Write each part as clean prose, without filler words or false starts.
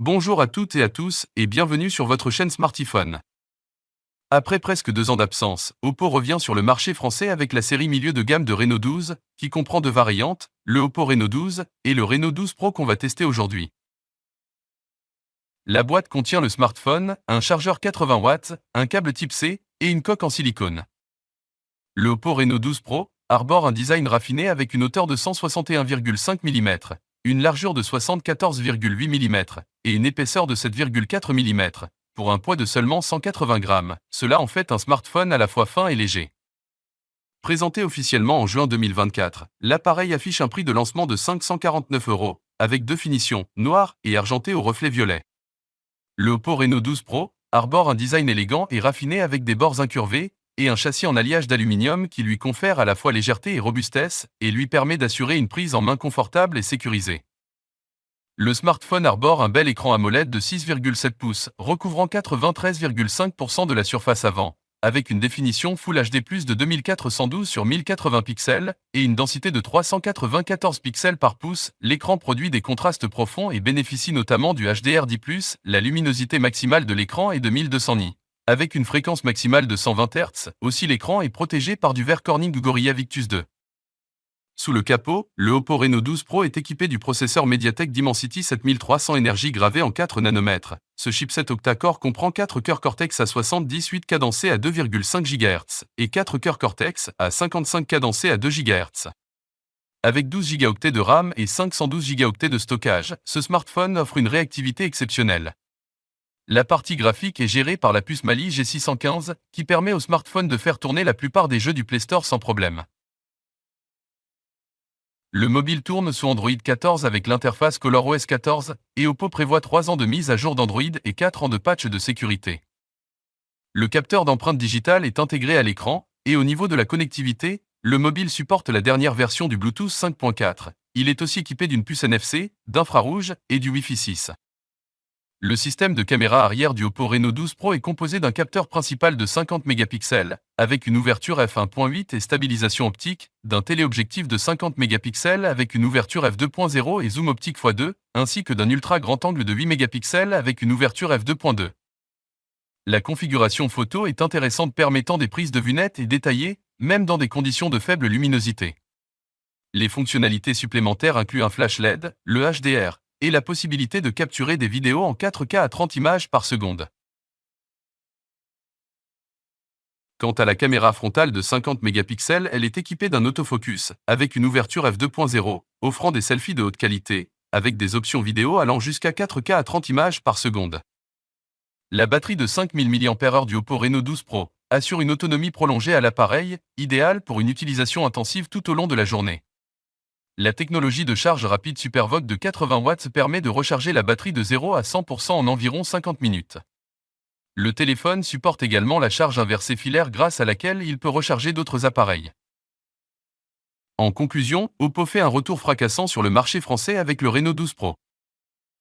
Bonjour à toutes et à tous et bienvenue sur votre chaîne Smartiphone. Après presque 2 ans d'absence, Oppo revient sur le marché français avec la série milieu de gamme de Reno 12, qui comprend deux variantes, le Oppo Reno 12 et le Reno 12 Pro qu'on va tester aujourd'hui. La boîte contient le smartphone, un chargeur 80 watts, un câble type C et une coque en silicone. Le Oppo Reno 12 Pro arbore un design raffiné avec une hauteur de 161,5 mm, une largeur de 74,8 mm et une épaisseur de 7,4 mm, pour un poids de seulement 180 grammes. Cela en fait un smartphone à la fois fin et léger. Présenté officiellement en juin 2024, l'appareil affiche un prix de lancement de 549 €, avec deux finitions, noire et argentée au reflet violet. Le Oppo Reno 12 Pro arbore un design élégant et raffiné avec des bords incurvés et un châssis en alliage d'aluminium qui lui confère à la fois légèreté et robustesse et lui permet d'assurer une prise en main confortable et sécurisée. Le smartphone arbore un bel écran AMOLED de 6,7 pouces, recouvrant 93,5% de la surface avant, avec une définition Full HD+ de 2412 sur 1080 pixels et une densité de 394 pixels par pouce. L'écran produit des contrastes profonds et bénéficie notamment du HDR10+, la luminosité maximale de l'écran est de 1200 nits. Avec une fréquence maximale de 120 Hz, aussi l'écran est protégé par du verre Corning Gorilla Victus 2. Sous le capot, le Oppo Reno 12 Pro est équipé du processeur MediaTek Dimensity 7300 énergie gravé en 4 nanomètres. Ce chipset octa-core comprend 4 cœurs Cortex A78 cadencés à 2,5 GHz et 4 cœurs Cortex A55 cadencés à 2 GHz. Avec 12 Go de RAM et 512 Go de stockage, ce smartphone offre une réactivité exceptionnelle. La partie graphique est gérée par la puce Mali G615, qui permet au smartphone de faire tourner la plupart des jeux du Play Store sans problème. Le mobile tourne sous Android 14 avec l'interface ColorOS 14, et Oppo prévoit 3 ans de mise à jour d'Android et 4 ans de patch de sécurité. Le capteur d'empreinte digitale est intégré à l'écran, et au niveau de la connectivité, le mobile supporte la dernière version du Bluetooth 5.4. Il est aussi équipé d'une puce NFC, d'infrarouge et du Wi-Fi 6. Le système de caméra arrière du Oppo Reno 12 Pro est composé d'un capteur principal de 50 mégapixels, avec une ouverture f1.8 et stabilisation optique, d'un téléobjectif de 50 mégapixels avec une ouverture f2.0 et zoom optique x2, ainsi que d'un ultra grand angle de 8 mégapixels avec une ouverture f2.2. La configuration photo est intéressante permettant des prises de vue nettes et détaillées, même dans des conditions de faible luminosité. Les fonctionnalités supplémentaires incluent un flash LED, le HDR, et la possibilité de capturer des vidéos en 4K à 30 images par seconde. Quant à la caméra frontale de 50 mégapixels, elle est équipée d'un autofocus, avec une ouverture f2.0, offrant des selfies de haute qualité, avec des options vidéo allant jusqu'à 4K à 30 images par seconde. La batterie de 5000 mAh du Oppo Reno 12 Pro assure une autonomie prolongée à l'appareil, idéale pour une utilisation intensive tout au long de la journée. La technologie de charge rapide SuperVOOC de 80 watts permet de recharger la batterie de 0 à 100% en environ 50 minutes. Le téléphone supporte également la charge inversée filaire grâce à laquelle il peut recharger d'autres appareils. En conclusion, Oppo fait un retour fracassant sur le marché français avec le Reno 12 Pro.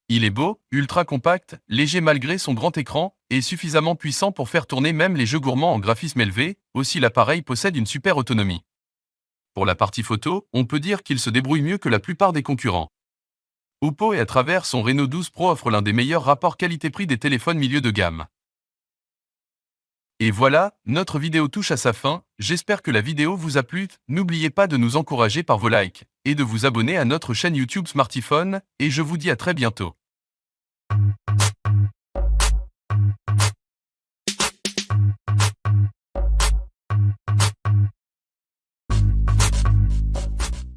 Il est beau, ultra compact, léger malgré son grand écran, et suffisamment puissant pour faire tourner même les jeux gourmands en graphisme élevé, aussi l'appareil possède une super autonomie. Pour la partie photo, on peut dire qu'il se débrouille mieux que la plupart des concurrents. Oppo et à travers son Reno 12 Pro offre l'un des meilleurs rapports qualité-prix des téléphones milieu de gamme. Et voilà, notre vidéo touche à sa fin, j'espère que la vidéo vous a plu, n'oubliez pas de nous encourager par vos likes, et de vous abonner à notre chaîne YouTube Smartiphone, et je vous dis à très bientôt.